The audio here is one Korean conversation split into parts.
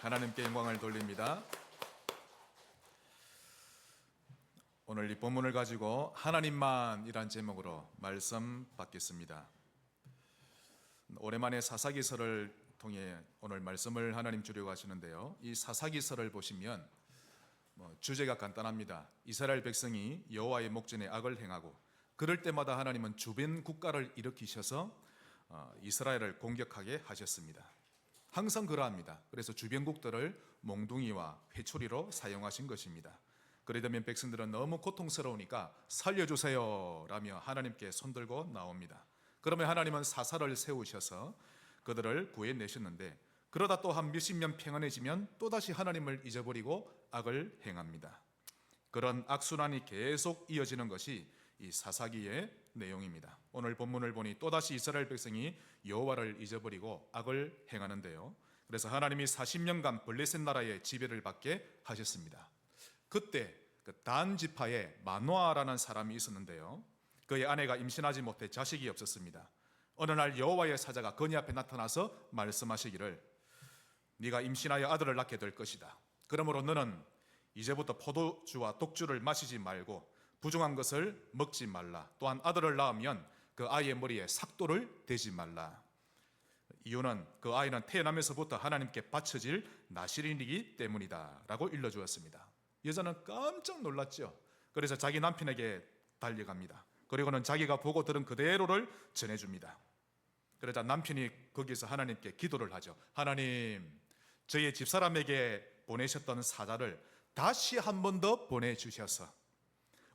하나님께 영광을 돌립니다. 오늘 이 본문을 가지고 하나님만이란 제목으로 말씀 받겠습니다. 오랜만에 사사기서를 통해 오늘 말씀을 하나님 주려고 하시는데요, 이 사사기서를 보시면 주제가 간단합니다. 이스라엘 백성이 여호와의 목전에 악을 행하고 그럴 때마다 하나님은 주변 국가를 일으키셔서 이스라엘을 공격하게 하셨습니다. 항상 그러합니다. 그래서 주변국들을 몽둥이와 회초리로 사용하신 것입니다. 그러려면 백성들은 너무 고통스러우니까 살려주세요 라며 하나님께 손들고 나옵니다. 그러면 하나님은 사사를 세우셔서 그들을 구해내셨는데, 그러다 또 한 몇십 년 평안해지면 또다시 하나님을 잊어버리고 악을 행합니다. 그런 악순환이 계속 이어지는 것이 이 사사기의 내용입니다. 오늘 본문을 보니 또다시 이스라엘 백성이 여호와를 잊어버리고 악을 행하는데요, 그래서 하나님이 40년간 블레셋 나라의 지배를 받게 하셨습니다. 그때 단 지파에 마노아라는 사람이 있었는데요, 그의 아내가 임신하지 못해 자식이 없었습니다. 어느 날 여호와의 사자가 그녀 앞에 나타나서 말씀하시기를, 네가 임신하여 아들을 낳게 될 것이다. 그러므로 너는 이제부터 포도주와 독주를 마시지 말고 부정한 것을 먹지 말라. 또한 아들을 낳으면 그 아이의 머리에 삭도를 대지 말라. 이유는 그 아이는 태어나면서부터 하나님께 바쳐질 나실인이기 때문이다 라고 일러주었습니다. 여자는 깜짝 놀랐죠. 그래서 자기 남편에게 달려갑니다. 그리고는 자기가 보고 들은 그대로를 전해줍니다. 그러자 남편이 거기서 하나님께 기도를 하죠. 하나님, 저희 집사람에게 보내셨던 사자를 다시 한 번 더 보내주셔서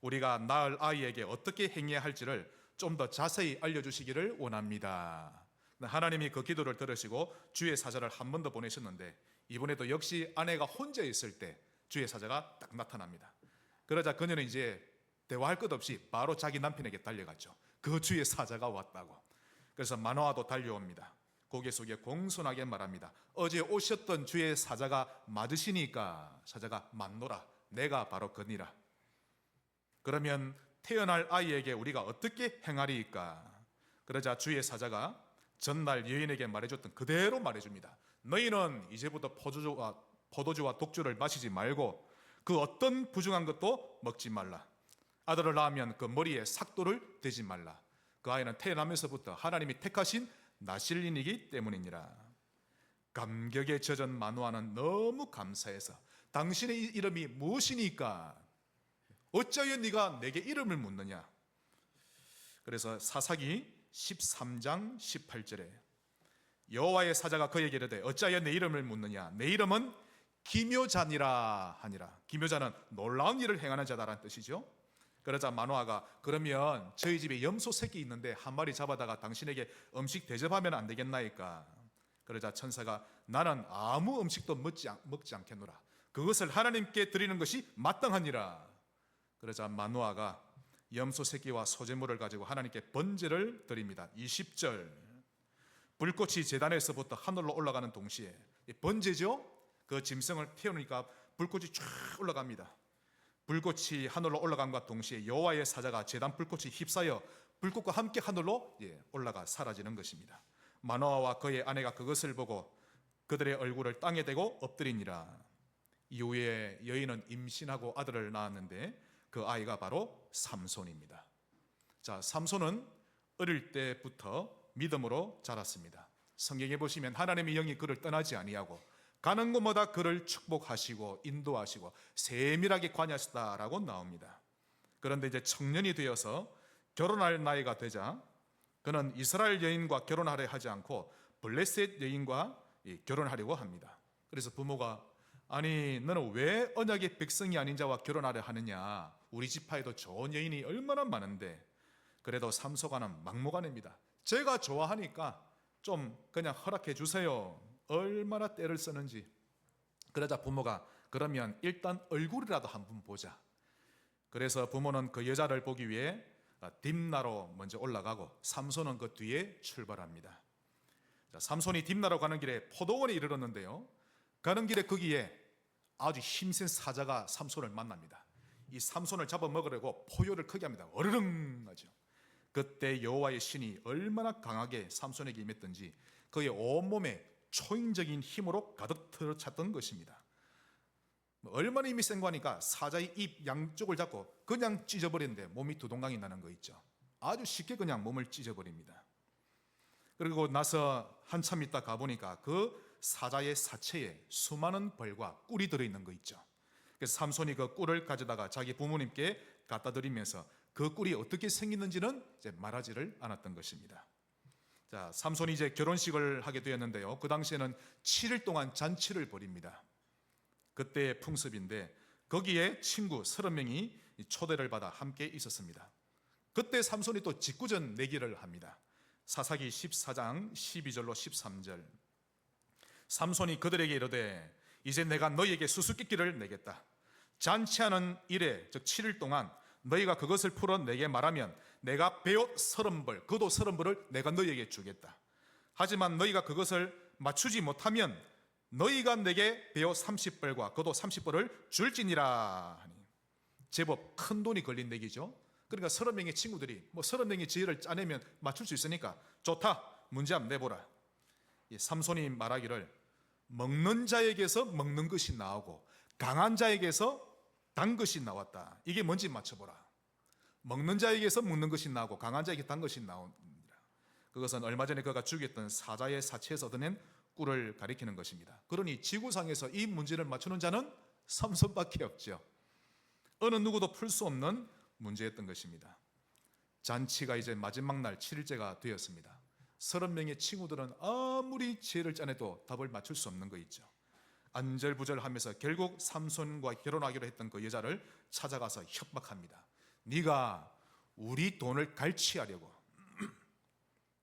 우리가 낳을 아이에게 어떻게 행해야 할지를 좀 더 자세히 알려주시기를 원합니다. 하나님이 그 기도를 들으시고 주의 사자를 한 번 더 보내셨는데, 이번에도 역시 아내가 혼자 있을 때 주의 사자가 딱 나타납니다. 그러자 그녀는 이제 대화할 것 없이 바로 자기 남편에게 달려갔죠. 그 주의 사자가 왔다고. 그래서 마노아도 달려옵니다. 고개 속에 공손하게 말합니다. 어제 오셨던 주의 사자가 맞으시니까 사자가 맞노라. 내가 바로 그니라. 그러면 태어날 아이에게 우리가 어떻게 행하리이까? 그러자 주의 사자가 전날 여인에게 말해줬던 그대로 말해줍니다. 너희는 이제부터 포도주와 독주를 마시지 말고 그 어떤 부정한 것도 먹지 말라. 아들을 낳으면 그 머리에 삭도를 대지 말라. 그 아이는 태어나면서부터 하나님이 택하신 나실인이기 때문이니라. 감격에 젖은 마노아는 너무 감사해서, 당신의 이름이 무엇이니까? 어찌하여 네가 내게 이름을 묻느냐? 그래서 사사기 13장 18절에 여호와의 사자가 그에게 이르되 어찌하여 내 이름을 묻느냐? 내 이름은 기묘자니라 하니라. 기묘자는 놀라운 일을 행하는 자다라는 뜻이죠. 그러자 마노아가, 그러면 저희 집에 염소 새끼 있는데 한 마리 잡아다가 당신에게 음식 대접하면 안 되겠나이까? 그러자 천사가, 나는 아무 음식도 먹지 않겠노라. 그것을 하나님께 드리는 것이 마땅하니라. 그러자 마노아가 염소 새끼와 소제물을 가지고 하나님께 번제를 드립니다. 20절, 불꽃이 제단에서부터 하늘로 올라가는 동시에, 번제죠? 그 짐승을 태우니까 불꽃이 쫙 올라갑니다. 불꽃이 하늘로 올라간과 동시에 여호와의 사자가 제단 불꽃이 휩싸여 불꽃과 함께 하늘로 올라가 사라지는 것입니다. 마노아와 그의 아내가 그것을 보고 그들의 얼굴을 땅에 대고 엎드리니라. 이후에 여인은 임신하고 아들을 낳았는데 그 아이가 바로 삼손입니다. 자, 삼손은 어릴 때부터 믿음으로 자랐습니다. 성경에 보시면 하나님의 영이 그를 떠나지 아니하고 가는 곳마다 그를 축복하시고 인도하시고 세밀하게 관여하셨다라고 나옵니다. 그런데 이제 청년이 되어서 결혼할 나이가 되자 그는 이스라엘 여인과 결혼하려 하지 않고 블레셋 여인과 결혼하려고 합니다. 그래서 부모가, 아니 너는 왜 언약의 백성이 아닌 자와 결혼하려 하느냐? 우리 지파에도 좋은 여인이 얼마나 많은데. 그래도 삼손은 막무가내입니다. 제가 좋아하니까 좀 그냥 허락해 주세요. 얼마나 때를 쓰는지. 그러자 부모가, 그러면 일단 얼굴이라도 한번 보자. 그래서 부모는 그 여자를 보기 위해 딥나로 먼저 올라가고 삼손은 그 뒤에 출발합니다. 자, 삼손이 딥나로 가는 길에 포도원에 이르렀는데요, 가는 길에 거기에 아주 힘센 사자가 삼손을 만납니다. 이 삼손을 잡아먹으려고 포효를 크게 합니다. 어르릉 하죠. 그때 여호와의 신이 얼마나 강하게 삼손에게 임했던지 그의 온몸에 초인적인 힘으로 가득 들어찼던 것입니다. 얼마나 힘이 센 거니까 사자의 입 양쪽을 잡고 그냥 찢어버리는데 몸이 두동강이 나는 거 있죠. 아주 쉽게 그냥 몸을 찢어버립니다. 그리고 나서 한참 있다 가보니까 그 사자의 사체에 수많은 벌과 꿀이 들어있는 거 있죠. 그래서 삼손이 그 꿀을 가져다가 자기 부모님께 갖다 드리면서 그 꿀이 어떻게 생기는지는 이제 말하지를 않았던 것입니다. 자, 삼손이 이제 결혼식을 하게 되었는데요. 그 당시에는 7일 동안 잔치를 벌입니다. 그때의 풍습인데 거기에 친구 30명이 초대를 받아 함께 있었습니다. 그때 삼손이 또 직구전 내기를 합니다. 사사기 14장 12절로 13절. 삼손이 그들에게 이르되 이제 내가 너희에게 수수께끼를 내겠다. 잔치하는 일에 즉 7일 동안 너희가 그것을 풀어 내게 말하면 내가 베옷 30벌 그도 30벌을 내가 너희에게 주겠다. 하지만 너희가 그것을 맞추지 못하면 너희가 내게 베옷 30벌과 그도 30벌을 줄지니라 하니. 제법 큰 돈이 걸린 내기죠. 그러니까 30명의 친구들이 30명의 지혜를 짜내면 맞출 수 있으니까 좋다, 문제 한번 내보라. 삼손이 말하기를 먹는 자에게서 먹는 것이 나오고 강한 자에게서 단 것이 나왔다. 이게 뭔지 맞춰보라. 먹는 자에게서 먹는 것이 나오고 강한 자에게 단 것이 나옵니다. 그것은 얼마 전에 그가 죽였던 사자의 사체에서 얻어낸 꿀을 가리키는 것입니다. 그러니 지구상에서 이 문제를 맞추는 자는 삼손밖에 없죠. 어느 누구도 풀 수 없는 문제였던 것입니다. 잔치가 이제 마지막 날 7일째가 되었습니다. 30명의 친구들은 아무리 지혜를 짜내도 답을 맞출 수 없는 거 있죠. 안절부절하면서 결국 삼손과 결혼하기로 했던 그 여자를 찾아가서 협박합니다. 네가 우리 돈을 갈취하려고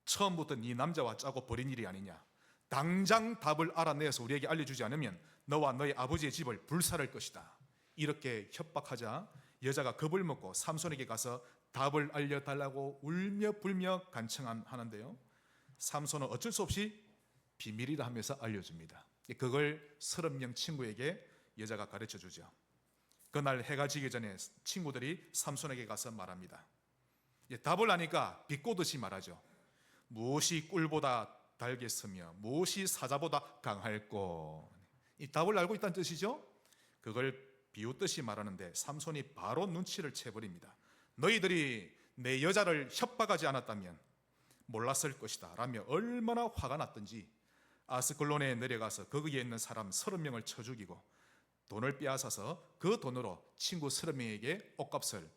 처음부터 네 남자와 짜고 벌인 일이 아니냐. 당장 답을 알아내서 우리에게 알려주지 않으면 너와 너희 아버지의 집을 불살할 것이다. 이렇게 협박하자 여자가 겁을 먹고 삼손에게 가서 답을 알려달라고 울며 불며 간청하는데요. 삼손은 어쩔 수 없이 비밀이라 하면서 알려줍니다. 그걸 30명 친구에게 여자가 가르쳐주죠. 그날 해가 지기 전에 친구들이 삼손에게 가서 말합니다. 답을 아니까 비꼬듯이 말하죠. 무엇이 꿀보다 달겠으며 무엇이 사자보다 강할꼬. 이 답을 알고 있다는 뜻이죠. 그걸 비웃듯이 말하는데 삼손이 바로 눈치를 채버립니다. 너희들이 내 여자를 협박하지 않았다면 몰랐을 것이다 라며 얼마나 화가 났던지 아스글론에 내려가서 거기에 있는 사람 30명을 쳐 죽이고 돈을 빼앗아서 그 돈으로 친구 30명에게 옷값을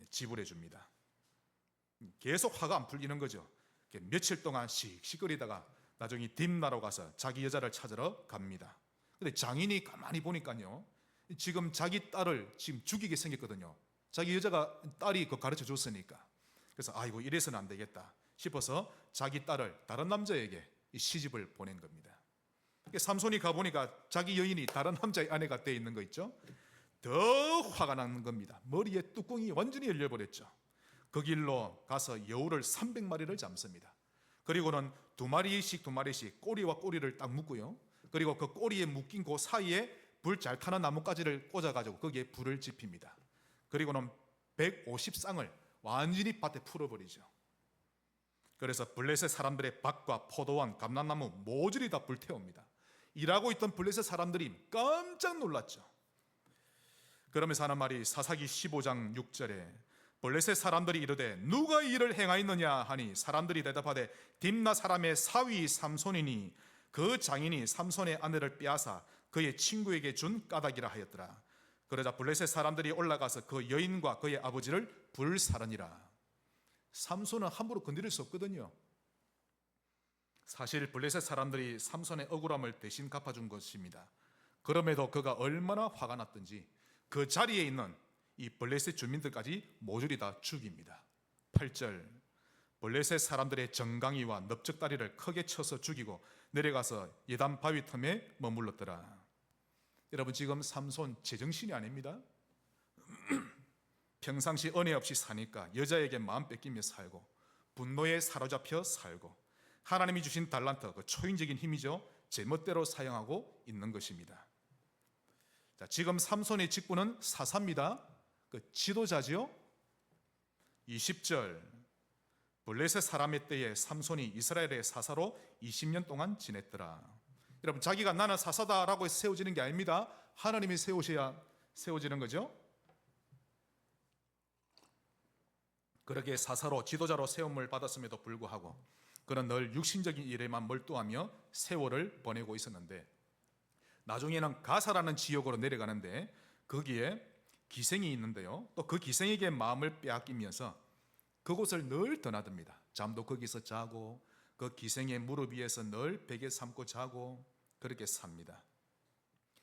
지불해 줍니다. 계속 화가 안 풀리는 거죠. 며칠 동안 씩씩거리다가 나중에 딥나로 가서 자기 여자를 찾으러 갑니다. 근데 장인이 가만히 보니까요, 지금 자기 딸을 지금 죽이게 생겼거든요. 자기 여자가 딸이 그 가르쳐 줬으니까. 그래서 아이고 이래서는 안 되겠다 싶어서 자기 딸을 다른 남자에게 시집을 보낸 겁니다. 삼손이 가보니까 자기 여인이 다른 남자의 아내가 돼 있는 거 있죠. 더 화가 나는 겁니다. 머리에 뚜껑이 완전히 열려버렸죠. 그 길로 가서 여우를 300마리를 잡습니다. 그리고는 두 마리씩 꼬리와 꼬리를 딱 묶고요. 그리고 그 꼬리에 묶인 그 사이에 불 잘 타는 나뭇가지를 꽂아가지고 거기에 불을 지핍니다. 그리고는 150쌍을 완전히 밭에 풀어버리죠. 그래서 블레셋 사람들의 밭과 포도원, 감람나무 모조리 다 불태웁니다. 일하고 있던 블레셋 사람들이 깜짝 놀랐죠. 그러면서 하는 말이 사사기 15장 6절에 블레셋 사람들이 이르되 누가 이 일을 행하였느냐 하니 사람들이 대답하되 딥나 사람의 사위 삼손이니 그 장인이 삼손의 아내를 빼앗아 그의 친구에게 준 까닭이라 하였더라. 그러자 블레셋 사람들이 올라가서 그 여인과 그의 아버지를 불살으니라. 삼손은 함부로 건드릴 수 없거든요. 사실 블레셋 사람들이 삼손의 억울함을 대신 갚아준 것입니다. 그럼에도 그가 얼마나 화가 났던지 그 자리에 있는 이 블레셋 주민들까지 모조리 다 죽입니다. 8절 블레셋 사람들의 정강이와 넓적다리를 크게 쳐서 죽이고 내려가서 예단 바위 틈에 머물렀더라. 여러분 지금 삼손 제정신이 아닙니다. 평상시 은혜 없이 사니까 여자에게 마음 뺏기며 살고 분노에 사로잡혀 살고 하나님이 주신 달란트, 그 초인적인 힘이죠, 제멋대로 사용하고 있는 것입니다. 자, 지금 삼손의 직분은 사사입니다. 그 지도자지요. 20절 블레셋 사람의 때에 삼손이 이스라엘의 사사로 20년 동안 지냈더라. 여러분, 자기가 나는 사사다라고 해서 세워지는 게 아닙니다. 하나님이 세우셔야 세워지는 거죠. 그렇게 사사로 지도자로 세움을 받았음에도 불구하고 그는 늘 육신적인 일에만 몰두하며 세월을 보내고 있었는데, 나중에는 가사라는 지역으로 내려가는데 거기에 기생이 있는데요, 또 그 기생에게 마음을 빼앗기면서 그곳을 늘 드나듭니다. 잠도 거기서 자고 그 기생의 무릎 위에서 늘 베개 삼고 자고 그렇게 삽니다.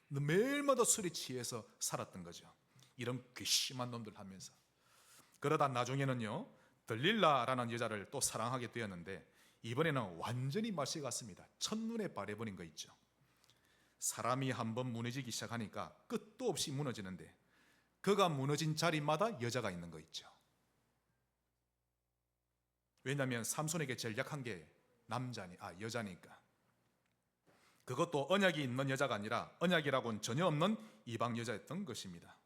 매일마다 술에 취해서 살았던 거죠. 이런 괘씸한 놈들 하면서. 그러다 나중에는요, 들릴라라는 여자를 또 사랑하게 되었는데, 이번에는 완전히 맛이 갔습니다. 첫눈에 반해버린 거 있죠. 사람이 한번 무너지기 시작하니까 끝도 없이 무너지는데, 그가 무너진 자리마다 여자가 있는 거 있죠. 왜냐하면 삼손에게 제일 약한 게 여자니까. 그것도 언약이 있는 여자가 아니라 언약이라고는 전혀 없는 이방 여자였던 것입니다.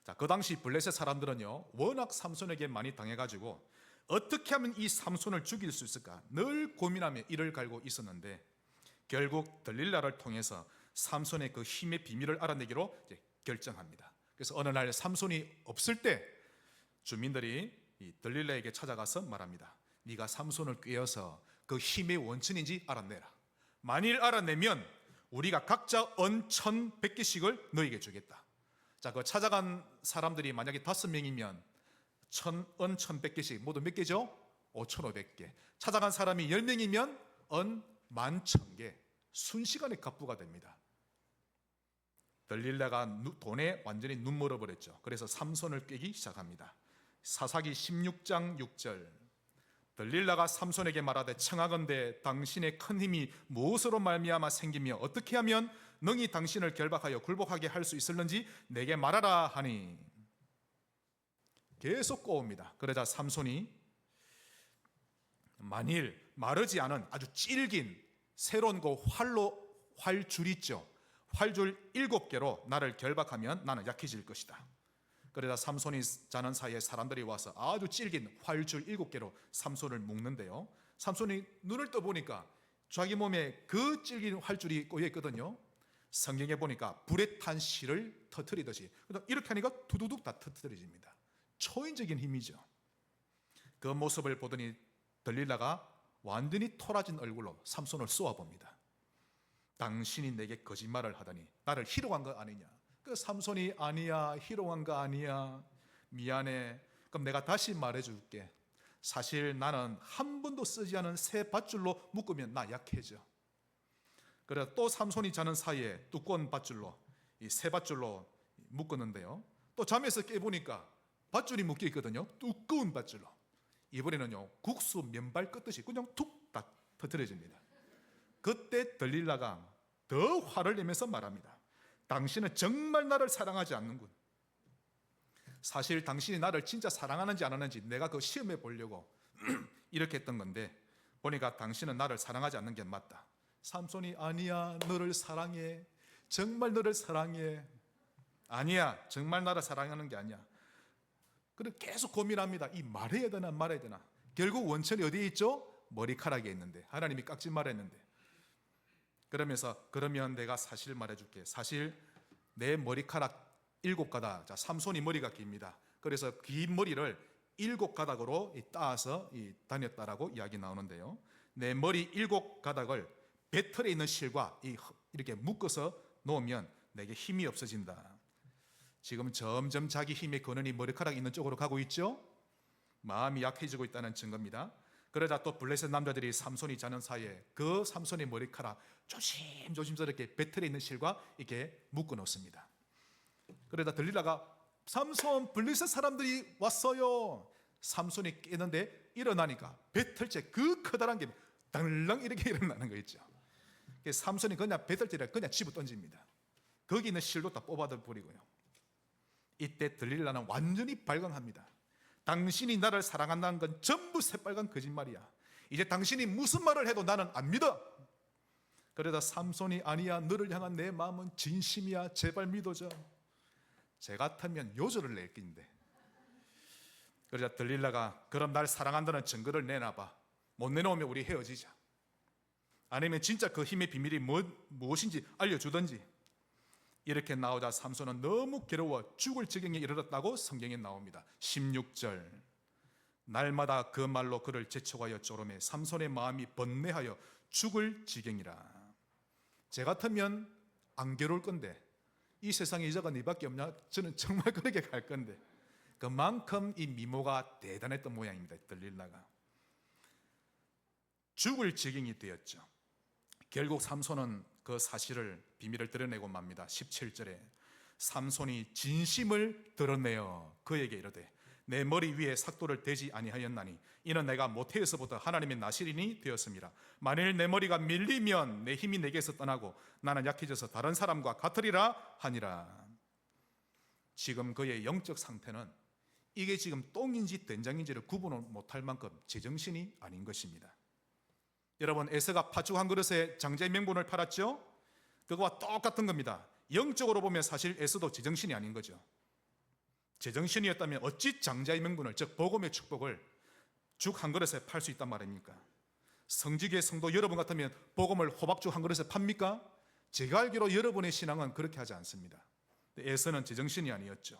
자, 그 당시 블레셋 사람들은요, 워낙 삼손에게 많이 당해가지고 어떻게 하면 이 삼손을 죽일 수 있을까 늘 고민하며 이를 갈고 있었는데, 결국 들릴라를 통해서 삼손의 그 힘의 비밀을 알아내기로 결정합니다. 그래서 어느 날 삼손이 없을 때 주민들이 이 들릴라에게 찾아가서 말합니다. 네가 삼손을 꿰어서 그 힘의 원천인지 알아내라. 만일 알아내면 우리가 각자 은 1,100개씩을 너에게 주겠다. 자, 그 찾아간 사람들이 만약에 5명이면 은 1,100개씩 모두 몇 개죠? 5,500개. 찾아간 사람이 10명이면 은 11,000개. 순식간에 갑부가 됩니다. 들릴라가 돈에 완전히 눈멀어 버렸죠. 그래서 삼손을 꿰기 시작합니다. 사사기 16장 6절, 들릴라가 삼손에게 말하되 청하건대 당신의 큰 힘이 무엇으로 말미암아 생기며 어떻게 하면 능히 당신을 결박하여 굴복하게 할 수 있을는지 내게 말하라 하니, 계속 꼬웁니다. 그러자 삼손이 만일 마르지 않은 아주 질긴 새로운 그 활줄 있죠, 활줄 7개로 나를 결박하면 나는 약해질 것이다. 그러자 삼손이 자는 사이에 사람들이 와서 아주 질긴 활줄 7개로 삼손을 묶는데요, 삼손이 눈을 떠보니까 자기 몸에 그 질긴 활줄이 꼬여 있거든요. 성경에 보니까 불에 탄 실을 터뜨리듯이 이렇게 하니까 두두둑 다 터뜨려집니다. 초인적인 힘이죠. 그 모습을 보더니 들릴라가 완전히 토라진 얼굴로 삼손을 쏘아봅니다. 당신이 내게 거짓말을 하더니 나를 희롱한 거 아니냐. 그 삼손이 아니야, 희롱한 거 아니야, 미안해. 그럼 내가 다시 말해줄게. 사실 나는 한 번도 쓰지 않은 새 밧줄로 묶으면 나 약해져. 그래서 또 삼손이 자는 사이에 두꺼운 밧줄로, 이 새 밧줄로 묶었는데요, 또 잠에서 깨보니까 밧줄이 묶여 있거든요. 두꺼운 밧줄로. 이번에는요, 국수 면발 끄듯이 그냥 툭딱 터뜨려집니다. 그때 들릴라가 더 화를 내면서 말합니다. 당신은 정말 나를 사랑하지 않는군. 사실 당신이 나를 진짜 사랑하는지 안 하는지 내가 그 시험해 보려고 이렇게 했던 건데, 보니까 당신은 나를 사랑하지 않는 게 맞다. 삼손이 아니야, 너를 사랑해. 정말 너를 사랑해. 아니야, 정말 나를 사랑하는 게 아니야. 그리고 계속 고민합니다. 이 말해야 되나 말해야 되나. 결국 원천이 어디에 있죠? 머리카락에 있는데, 하나님이 깎지 말했는데. 그러면서 그러면 내가 사실 말해줄게. 사실 내 머리카락 7가닥. 자, 삼손이 머리가 깁니다. 그래서 긴 머리를 7가닥으로 따서 다녔다라고 이야기 나오는데요, 내 머리 7가닥을 배틀에 있는 실과 이렇게 묶어서 놓으면 내게 힘이 없어진다. 지금 점점 자기 힘의 근원이 머리카락 있는 쪽으로 가고 있죠. 마음이 약해지고 있다는 증거입니다. 그러자 또 블레셋 남자들이 삼손이 자는 사이에 그 삼손의 머리카락 조심스럽게 배틀에 있는 실과 이렇게 묶어 놓습니다. 그러다 들릴라가 삼손, 블레셋 사람들이 왔어요. 삼손이 깨는데 일어나니까 배틀째 그 커다란 게 당랑 이렇게 일어나는 거 있죠. 삼손이 그냥 배틀째를 그냥 집어 던집니다. 거기 있는 실도 다 뽑아들 버리고요. 이때 들릴라는 완전히 발광합니다. 당신이 나를 사랑한다는 건 전부 새빨간 거짓말이야. 이제 당신이 무슨 말을 해도 나는 안 믿어. 그러다 삼손이 아니야, 너를 향한 내 마음은 진심이야, 제발 믿어줘. 제 같으면 요절을 낼 긴데. 그러자 들릴라가 그럼 날 사랑한다는 증거를 내놔봐. 못 내놓으면 우리 헤어지자. 아니면 진짜 그 힘의 비밀이 무엇인지 알려주든지. 이렇게 나오자 삼손은 너무 괴로워 죽을 지경에 이르렀다고 성경에 나옵니다. 16절, 날마다 그 말로 그를 재촉하여 쪼르매 삼손의 마음이 번뇌하여 죽을 지경이라. 제 같으면 안 괴로울 건데, 이 세상에 이자가 너밖에 없냐? 저는 정말 그렇게 갈 건데. 그만큼 이 미모가 대단했던 모양입니다. 들릴라가 죽을 지경이 되었죠. 결국 삼손은 그 사실을, 비밀을 드러내고 맙니다. 17절에 삼손이 진심을 드러내어 그에게 이르되 내 머리 위에 삭도를 대지 아니하였나니 이는 내가 모태에서부터 하나님의 나시린이 되었습니다. 만일 내 머리가 밀리면 내 힘이 내게서 떠나고 나는 약해져서 다른 사람과 같으리라 하니라. 지금 그의 영적 상태는 이게 지금 똥인지 된장인지를 구분을 못할 만큼 제정신이 아닌 것입니다. 여러분, 에서가 팥죽 한 그릇에 장자의 명분을 팔았죠? 그거와 똑같은 겁니다. 영적으로 보면 사실 에서도 제정신이 아닌 거죠. 제정신이었다면 어찌 장자의 명분을, 즉 복음의 축복을 죽 한 그릇에 팔 수 있단 말입니까? 성직의 성도 여러분 같으면 복음을 호박죽 한 그릇에 팝니까? 제가 알기로 여러분의 신앙은 그렇게 하지 않습니다. 에서는 제정신이 아니었죠.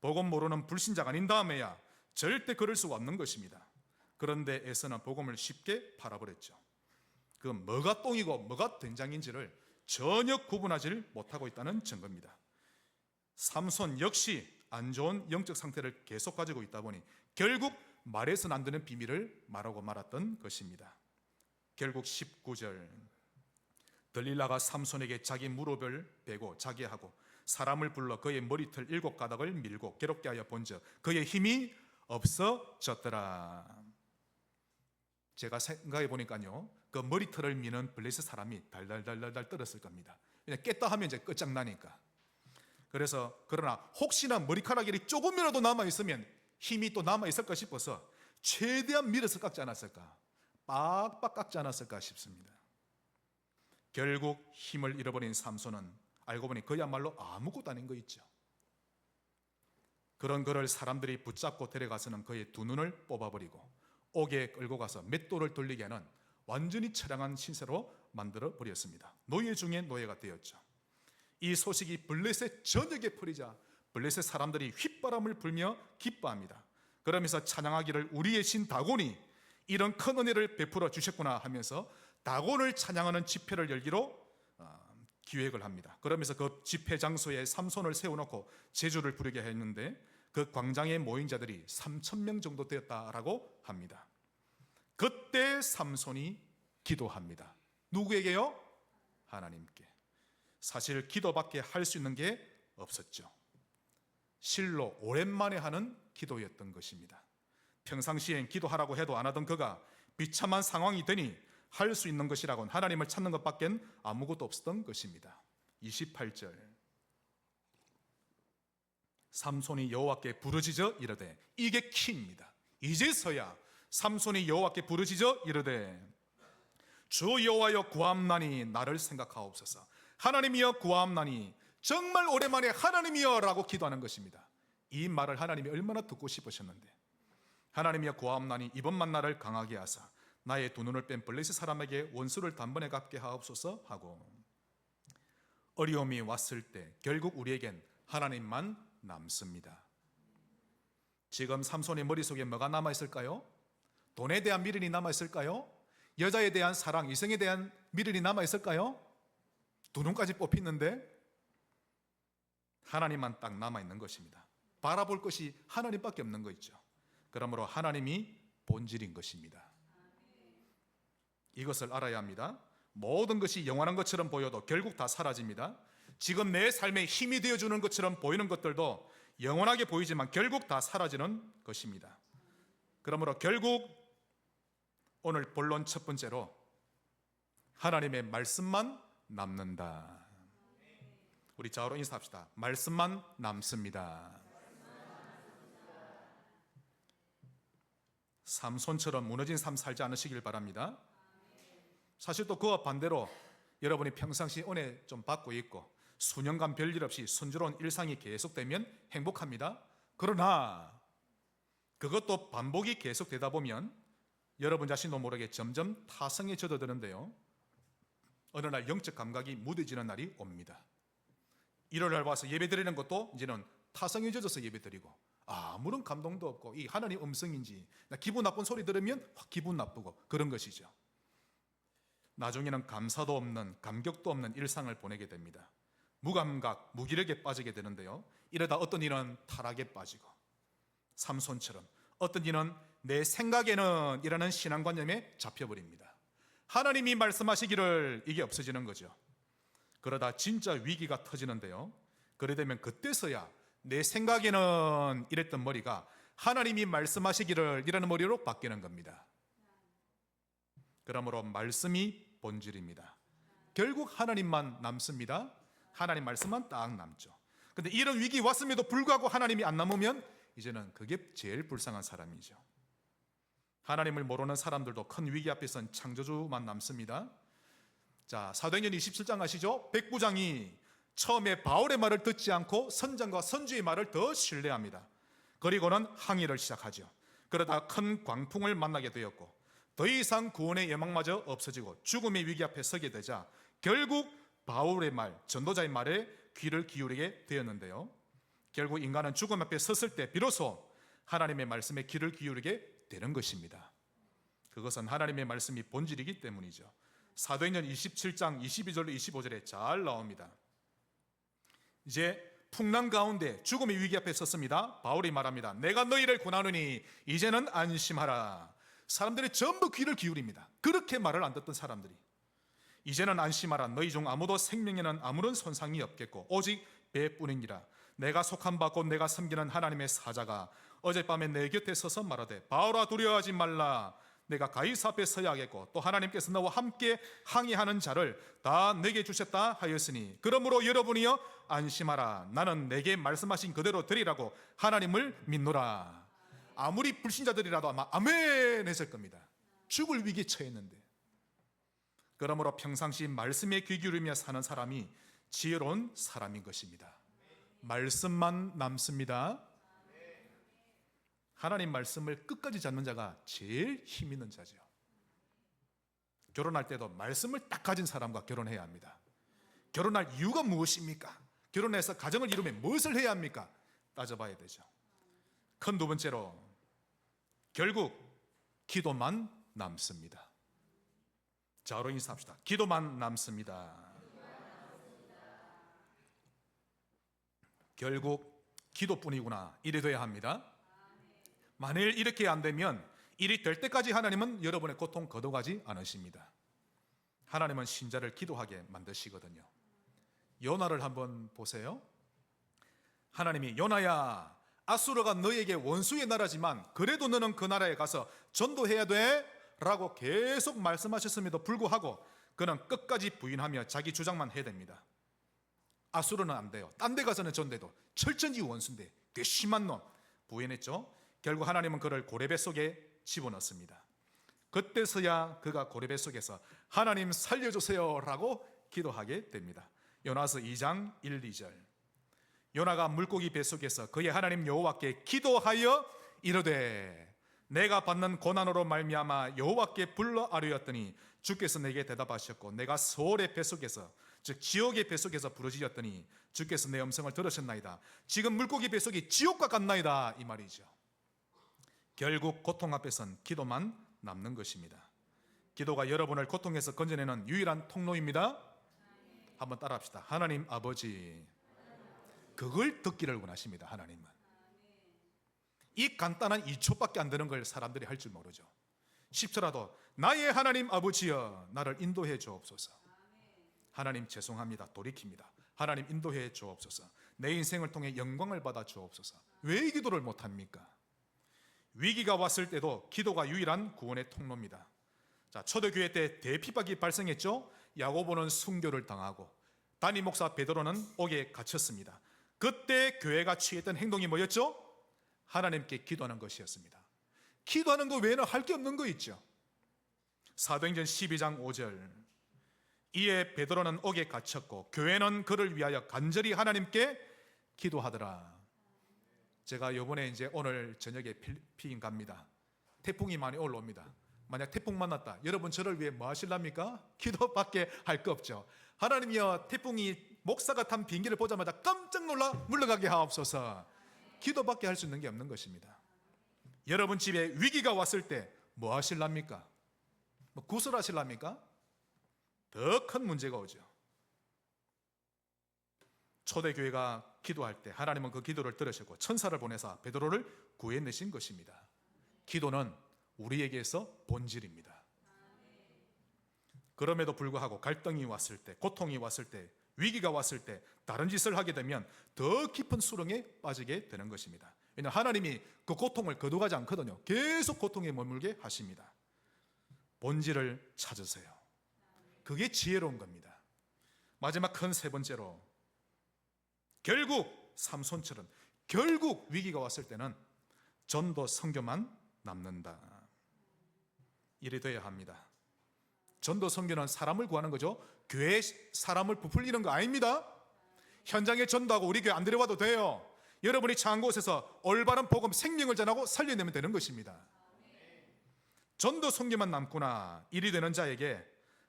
복음 모르는 불신자가 아닌 다음에야 절대 그럴 수 없는 것입니다. 그런데 에서는 복음을 쉽게 팔아버렸죠. 그 뭐가 똥이고 뭐가 된장인지를 전혀 구분하지 못하고 있다는 증거입니다. 삼손 역시 안 좋은 영적 상태를 계속 가지고 있다 보니 결국 말해서는 안 되는 비밀을 말하고 말았던 것입니다. 결국 19절, 들릴라가 삼손에게 자기 무릎을 베고 자게 하고 사람을 불러 그의 머리털 7가닥을 밀고 괴롭게 하여 본즉 그의 힘이 없어졌더라. 제가 생각해 보니까요, 그 머리털을 미는 블레셋 사람이 달달달달 떨었을 겁니다. 그냥 깼다 하면 이제 끝장나니까. 그래서 그러나 혹시나 머리카락이 조금이라도 남아있으면 힘이 또 남아있을까 싶어서 최대한 밀어서 깎지 않았을까, 빡빡 깎지 않았을까 싶습니다. 결국 힘을 잃어버린 삼손은 알고 보니 그야말로 아무것도 아닌 거 있죠. 그런 그를 사람들이 붙잡고 데려가서는 그의 두 눈을 뽑아버리고 옥에 끌고 가서 맷돌을 돌리게 하는 완전히 처량한 신세로 만들어 버렸습니다. 노예 중에 노예가 되었죠. 이 소식이 블레셋 전역에 퍼지자 블레셋 사람들이 휘바람을 불며 기뻐합니다. 그러면서 찬양하기를 우리의 신 다곤이 이런 큰 은혜를 베풀어 주셨구나 하면서 다곤을 찬양하는 집회를 열기로 기획을 합니다. 그러면서 그 집회 장소에 삼손을 세워놓고 제주를 부르게 했는데 그 광장에 모인 자들이 3,000명 정도 되었다라고 합니다. 그때 삼손이 기도합니다. 누구에게요? 하나님께. 사실 기도밖에 할 수 있는 게 없었죠. 실로 오랜만에 하는 기도였던 것입니다. 평상시엔 기도하라고 해도 안 하던 그가 비참한 상황이 되니 할 수 있는 것이라고는 하나님을 찾는 것밖에 아무것도 없었던 것입니다. 28절, 삼손이 여호와께 부르짖어 이르되, 이게 키입니다. 이제서야 삼손이 여호와께 부르짖어 이르되 주 여호와여 구함나니 나를 생각하옵소서. 하나님이여 구함나니, 정말 오랜만에 하나님이여 라고 기도하는 것입니다. 이 말을 하나님이 얼마나 듣고 싶으셨는데, 하나님이여 구함나니 이번만 나를 강하게 하사 나의 두 눈을 뺀 블레셋 사람에게 원수를 단번에 갚게 하옵소서 하고, 어려움이 왔을 때 결국 우리에겐 하나님만 남습니다. 지금 삼손의 머릿속에 뭐가 남아있을까요? 돈에 대한 미련이 남아있을까요? 여자에 대한 사랑, 이성에 대한 미련이 남아있을까요? 두 눈까지 뽑히는데 하나님만 딱 남아있는 것입니다. 바라볼 것이 하나님밖에 없는 거 있죠. 그러므로 하나님이 본질인 것입니다. 이것을 알아야 합니다. 모든 것이 영원한 것처럼 보여도 결국 다 사라집니다. 지금 내 삶에 힘이 되어주는 것처럼 보이는 것들도 영원하게 보이지만 결국 다 사라지는 것입니다. 그러므로 결국 오늘 본론 첫 번째로 하나님의 말씀만 남는다. 우리 좌우로 인사합시다. 말씀만 남습니다. 삼손처럼 무너진 삶 살지 않으시길 바랍니다. 사실 또 그와 반대로 여러분이 평상시 은혜 좀 받고 있고 수년간 별일 없이 순조로운 일상이 계속되면 행복합니다. 그러나 그것도 반복이 계속되다 보면 여러분 자신도 모르게 점점 타성에 젖어드는데요, 어느 날 영적 감각이 무뎌지는 날이 옵니다. 일요일날 와서 예배 드리는 것도 이제는 타성에 젖어서 예배 드리고 아무런 감동도 없고 이 하나님 음성인지 나 기분 나쁜 소리 들으면 확 기분 나쁘고 그런 것이죠. 나중에는 감사도 없는 감격도 없는 일상을 보내게 됩니다. 무감각, 무기력에 빠지게 되는데요. 이러다 어떤 이는 타락에 빠지고 삼손처럼 어떤 이는 내 생각에는 이라는 신앙관념에 잡혀버립니다. 하나님이 말씀하시기를 이게 없어지는 거죠. 그러다 진짜 위기가 터지는데요. 그래 되면 그때서야 내 생각에는 이랬던 머리가 하나님이 말씀하시기를 이라는 머리로 바뀌는 겁니다. 그러므로 말씀이 본질입니다. 결국 하나님만 남습니다. 하나님 말씀만 딱 남죠. 근데 이런 위기 왔음에도 불구하고 하나님이 안 남으면 이제는 그게 제일 불쌍한 사람이죠. 하나님을 모르는 사람들도 큰 위기 앞에선 창조주만 남습니다. 자, 사도행전 27장 아시죠? 백부장이 처음에 바울의 말을 듣지 않고 선장과 선주의 말을 더 신뢰합니다. 그리고는 항의를 시작하죠. 그러다 큰 광풍을 만나게 되었고 더 이상 구원의 예망마저 없어지고 죽음의 위기 앞에 서게 되자 결국 바울의 말, 전도자의 말에 귀를 기울이게 되었는데요. 결국 인간은 죽음 앞에 섰을 때 비로소 하나님의 말씀에 귀를 기울이게 되는 것입니다. 그것은 하나님의 말씀이 본질이기 때문이죠. 사도행전 27장 22절로 25절에 잘 나옵니다. 이제 풍랑 가운데 죽음의 위기 앞에 섰습니다. 바울이 말합니다. 내가 너희를 권하노니 이제는 안심하라. 사람들이 전부 귀를 기울입니다. 그렇게 말을 안 듣던 사람들이 이제는 안심하라. 너희 중 아무도 생명에는 아무런 손상이 없겠고 오직 배뿐이니라. 내가 속한 바 곧 내가 섬기는 하나님의 사자가 어젯밤에 내 곁에 서서 말하되 바울아 두려워하지 말라. 내가 가이사 앞에 서야 하겠고 또 하나님께서 너와 함께 항의하는 자를 다 내게 주셨다 하였으니 그러므로 여러분이여 안심하라. 나는 내게 말씀하신 그대로 드리라고 하나님을 믿노라. 아무리 불신자들이라도 아마 아멘 했을 겁니다. 죽을 위기에 처했는데. 그러므로 평상시 말씀에 귀 기울이며 사는 사람이 지혜로운 사람인 것입니다. 말씀만 남습니다. 하나님 말씀을 끝까지 잡는 자가 제일 힘 있는 자죠. 결혼할 때도 말씀을 딱 가진 사람과 결혼해야 합니다. 결혼할 이유가 무엇입니까? 결혼해서 가정을 이루면 무엇을 해야 합니까? 따져봐야 되죠. 큰 두 번째로 결국 기도만 남습니다. 자로 인사합시다. 기도만 남습니다. 결국 기도뿐이구나 이래 돼야 합니다. 만일 이렇게 안 되면 일이 될 때까지 하나님은 여러분의 고통 거둬가지 않으십니다. 하나님은 신자를 기도하게 만드시거든요. 요나를 한번 보세요. 하나님이 요나야 아수르가 너에게 원수의 나라지만 그래도 너는 그 나라에 가서 전도해야 돼 라고 계속 말씀하셨음에도 불구하고 그는 끝까지 부인하며 자기 주장만 해야 됩니다. 아수르는 안 돼요. 딴 데 가서는 전도해도 철천지 원수인데 괘씸한 놈 부인했죠. 결국 하나님은 그를 고레배 속에 집어넣습니다. 그때서야 그가 고레배 속에서 하나님 살려주세요 라고 기도하게 됩니다. 요나서 2장 1, 2절 요나가 물고기 뱃속에서 그의 하나님 여호와께 기도하여 이르되 내가 받는 고난으로 말미암아 여호와께 불러 아뢰었더니 주께서 내게 대답하셨고 내가 소울의 뱃속에서 즉 지옥의 뱃속에서 부르짖었더니 주께서 내 음성을 들으셨나이다. 지금 물고기 뱃속이 지옥과 같나이다 이 말이죠. 결국 고통 앞에선 기도만 남는 것입니다. 기도가 여러분을 고통에서 건져내는 유일한 통로입니다. 한번 따라합시다. 하나님 아버지 그걸 듣기를 원하십니다. 하나님은 이 간단한 2초밖에 안 되는 걸 사람들이 할 줄 모르죠. 10초라도 나의 하나님 아버지여 나를 인도해 주옵소서. 하나님 죄송합니다. 돌이킵니다. 하나님 인도해 주옵소서. 내 인생을 통해 영광을 받아 주옵소서. 왜 이 기도를 못합니까? 위기가 왔을 때도 기도가 유일한 구원의 통로입니다. 자, 초대교회 때 대핍박이 발생했죠. 야고보는 순교를 당하고 담임 목사 베드로는 옥에 갇혔습니다. 그때 교회가 취했던 행동이 뭐였죠? 하나님께 기도하는 것이었습니다. 기도하는 거 외에는 할 게 없는 거 있죠. 사도행전 12장 5절 이에 베드로는 옥에 갇혔고 교회는 그를 위하여 간절히 하나님께 기도하더라. 제가 이번에 이제 오늘 저녁에 필리핀 갑니다. 태풍이 많이 올라옵니다. 만약 태풍 만났다. 여러분 저를 위해 뭐 하실랍니까? 기도밖에 할 거 없죠. 하나님이여, 태풍이 목사가 탄 비행기를 보자마자 깜짝 놀라 물러가게 하옵소서. 기도밖에 할 수 있는 게 없는 것입니다. 여러분 집에 위기가 왔을 때 뭐 하실랍니까? 뭐 구슬하실랍니까? 더 큰 문제가 오죠. 초대교회가 기도할 때 하나님은 그 기도를 들으시고 천사를 보내사 베드로를 구해내신 것입니다. 기도는 우리에게서 본질입니다. 그럼에도 불구하고 갈등이 왔을 때, 고통이 왔을 때, 위기가 왔을 때 다른 짓을 하게 되면 더 깊은 수렁에 빠지게 되는 것입니다. 왜냐하면 하나님이 그 고통을 거두가지 않거든요. 계속 고통에 머물게 하십니다. 본질을 찾으세요. 그게 지혜로운 겁니다. 마지막 큰 세 번째로, 결국 삼손처럼 결국 위기가 왔을 때는 전도 선교만 남는다. 이래 돼야 합니다. 전도 선교는 사람을 구하는 거죠. 교회 사람을 부풀리는 거 아닙니다. 현장에 전도하고 우리 교회 안 데려와도 돼요. 여러분이 처한 곳에서 올바른 복음 생명을 전하고 살려내면 되는 것입니다. 전도 선교만 남구나 일이 되는 자에게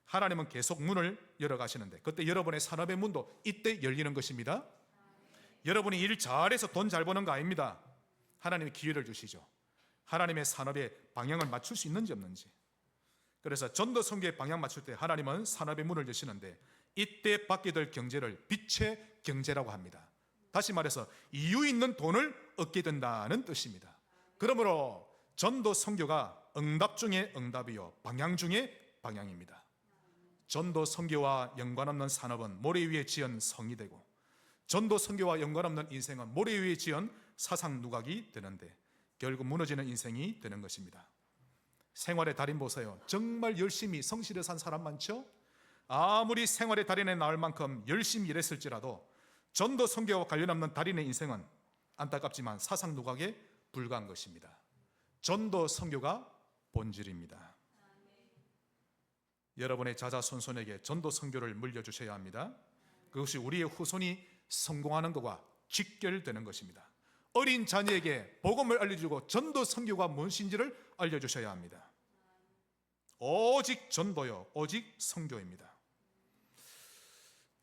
하나님은 계속 문을 열어가시는데, 그때 여러분의 산업의 문도 이때 열리는 것입니다. 여러분이 일 잘해서 돈 잘 버는 거 아닙니다. 하나님이 기회를 주시죠. 하나님의 산업에 방향을 맞출 수 있는지 없는지. 그래서 전도 선교의 방향 맞출 때 하나님은 산업의 문을 여시는데, 이때 받게 될 경제를 빛의 경제라고 합니다. 다시 말해서 이유 있는 돈을 얻게 된다는 뜻입니다. 그러므로 전도 선교가 응답 중에 응답이요 방향 중에 방향입니다. 전도 선교와 연관없는 산업은 모래 위에 지은 성이 되고, 전도 선교와 연관없는 인생은 모래 위에 지은 사상 누각이 되는데 결국 무너지는 인생이 되는 것입니다. 생활의 달인 보세요. 정말 열심히 성실히 산 사람 많죠? 아무리 생활의 달인에 나올 만큼 열심히 일했을지라도 전도 선교와 관련 없는 달인의 인생은 안타깝지만 사상 누각에 불과한 것입니다. 전도 선교가 본질입니다. 여러분의 자자손손에게 전도 선교를 물려주셔야 합니다. 그것이 우리의 후손이 성공하는 것과 직결되는 것입니다. 어린 자녀에게 복음을 알려주고 전도 선교가 무엇인지를 알려주셔야 합니다. 오직 전도요, 오직 선교입니다.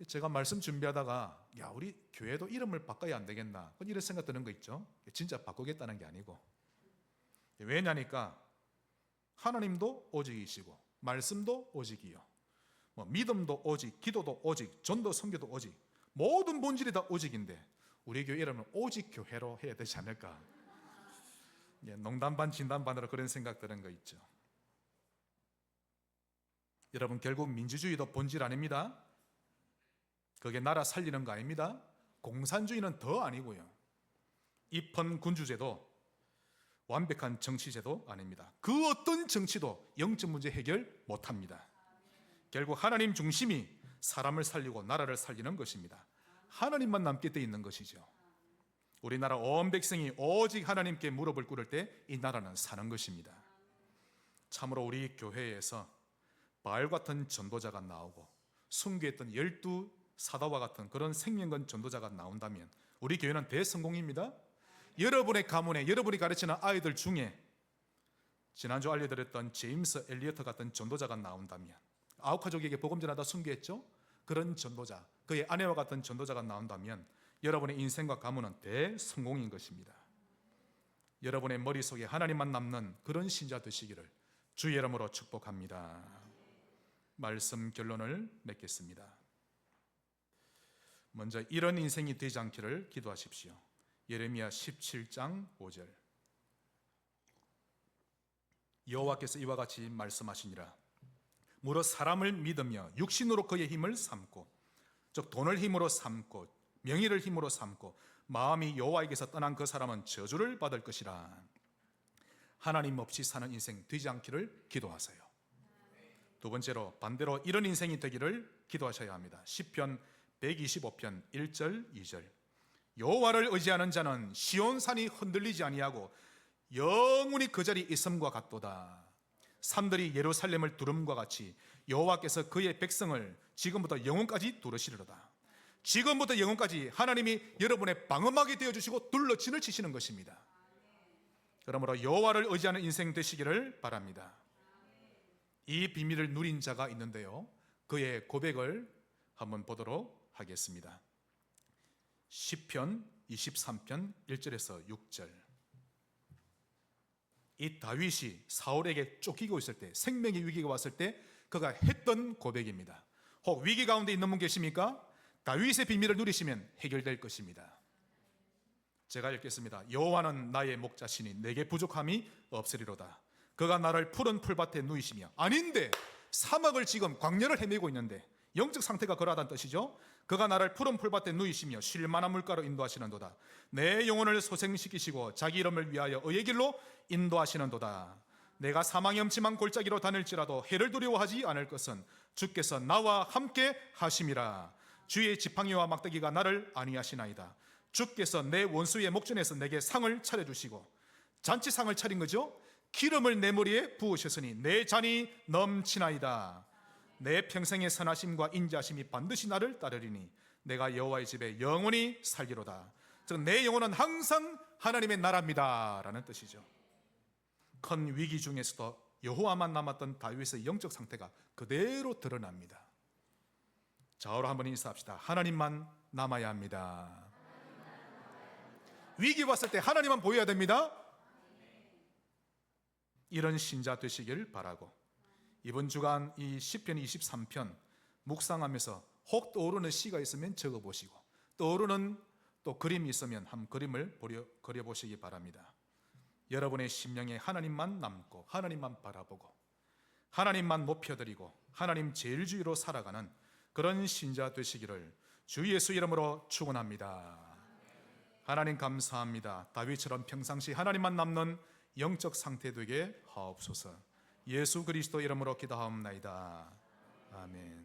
제가 말씀 준비하다가 우리 교회도 이름을 바꿔야 안 되겠나 이런 생각 드는 거 있죠. 진짜 바꾸겠다는 게 아니고, 왜냐니까 하나님도 오직이시고 말씀도 오직이요, 믿음도 오직, 기도도 오직, 전도 선교도 오직, 모든 본질이 다 오직인데 우리 교회 이름은 오직 교회로 해야 되지 않을까. 농담 반 진담 반으로 그런 생각 드는 거 있죠. 여러분, 결국 민주주의도 본질 아닙니다. 그게 나라 살리는 거 아닙니다. 공산주의는 더 아니고요. 입헌군주제도 완벽한 정치제도 아닙니다. 그 어떤 정치도 영적 문제 해결 못합니다. 결국 하나님 중심이 사람을 살리고 나라를 살리는 것입니다. 하나님만 남게 돼 있는 것이죠. 우리나라 온 백성이 오직 하나님께 무릎을 꿇을 때 이 나라는 사는 것입니다. 참으로 우리 교회에서 바알 같은 전도자가 나오고 순교했던 12 사다와 같은 그런 생명건 전도자가 나온다면 우리 교회는 대성공입니다. 여러분의 가문에 여러분이 가르치는 아이들 중에 지난주 알려드렸던 제임스 엘리어트 같은 전도자가 나온다면, 아우카족에게 복음 전하다 순교했죠? 그런 전도자, 그의 아내와 같은 전도자가 나온다면 여러분의 인생과 가문은 대성공인 것입니다. 여러분의 머릿속에 하나님만 남는 그런 신자 되시기를 주의 이름으로 축복합니다. 말씀 결론을 맺겠습니다. 먼저 이런 인생이 되지 않기를 기도하십시오. 예레미야 17장 5절, 여호와께서 이와 같이 말씀하시니라. 무릇 사람을 믿으며 육신으로 그의 힘을 삼고, 즉 돈을 힘으로 삼고 명의를 힘으로 삼고 마음이 여호와에게서 떠난 그 사람은 저주를 받을 것이라. 하나님 없이 사는 인생 되지 않기를 기도하세요. 두 번째로, 반대로 이런 인생이 되기를 기도하셔야 합니다. 시편 125편 1절 2절, 여호와를 의지하는 자는 시온산이 흔들리지 아니하고 영원히 그 자리 있음과 같도다. 산들이 예루살렘을 두름과 같이 여호와께서 그의 백성을 지금부터 영원까지 두르시리로다. 지금부터 영원까지 하나님이 여러분의 방어막이 되어주시고 둘러친을 치시는 것입니다. 그러므로 여호와를 의지하는 인생 되시기를 바랍니다. 이 비밀을 누린 자가 있는데요, 그의 고백을 한번 보도록 하겠습니다. 시편 23편 1절에서 6절. 이 다윗이 사울에게 쫓기고 있을 때, 생명의 위기가 왔을 때 그가 했던 고백입니다. 혹 위기 가운데 있는 분 계십니까? 다윗의 비밀을 누리시면 해결될 것입니다. 제가 읽겠습니다. 여호와는 나의 목자시니 내게 부족함이 없으리로다. 그가 나를 푸른 풀밭에 누이시며, 아닌데 사막을 지금 광야를 헤매고 있는데 영적 상태가 그러하다는 뜻이죠. 그가 나를 푸른 풀밭에 누이시며 쉴 만한 물가로 인도하시는도다. 내 영혼을 소생시키시고 자기 이름을 위하여 의의 길로 인도하시는도다. 내가 사망의 엄침한 골짜기로 다닐지라도 해를 두려워하지 않을 것은 주께서 나와 함께 하심이라. 주의 지팡이와 막대기가 나를 안위하시나이다. 주께서 내 원수의 목전에서 내게 상을 차려주시고, 잔치상을 차린 거죠. 기름을 내 머리에 부으셨으니 내 잔이 넘치나이다. 내 평생의 선하심과 인자하심이 반드시 나를 따르리니 내가 여호와의 집에 영원히 살기로다. 즉 내 영혼은 항상 하나님의 나라입니다 라는 뜻이죠. 큰 위기 중에서도 여호와만 남았던 다윗의 영적 상태가 그대로 드러납니다. 좌우로 한번 인사합시다. 하나님만 남아야 합니다. 위기 왔을 때 하나님만 보여야 됩니다. 이런 신자 되시길 바라고, 이번 주간 이 시편 23편 묵상하면서 혹 떠오르는 시가 있으면 적어보시고, 떠오르는 또 그림이 있으면 한 그림을 그려보시기 바랍니다. 여러분의 심령에 하나님만 남고 하나님만 바라보고 하나님만 높여드리고 하나님 제일주의로 살아가는 그런 신자 되시기를 주 예수 이름으로 축원합니다. 하나님 감사합니다. 다윗처럼 평상시 하나님만 남는 영적 상태 되게 하옵소서. 예수 그리스도 이름으로 기도하옵나이다. 아멘.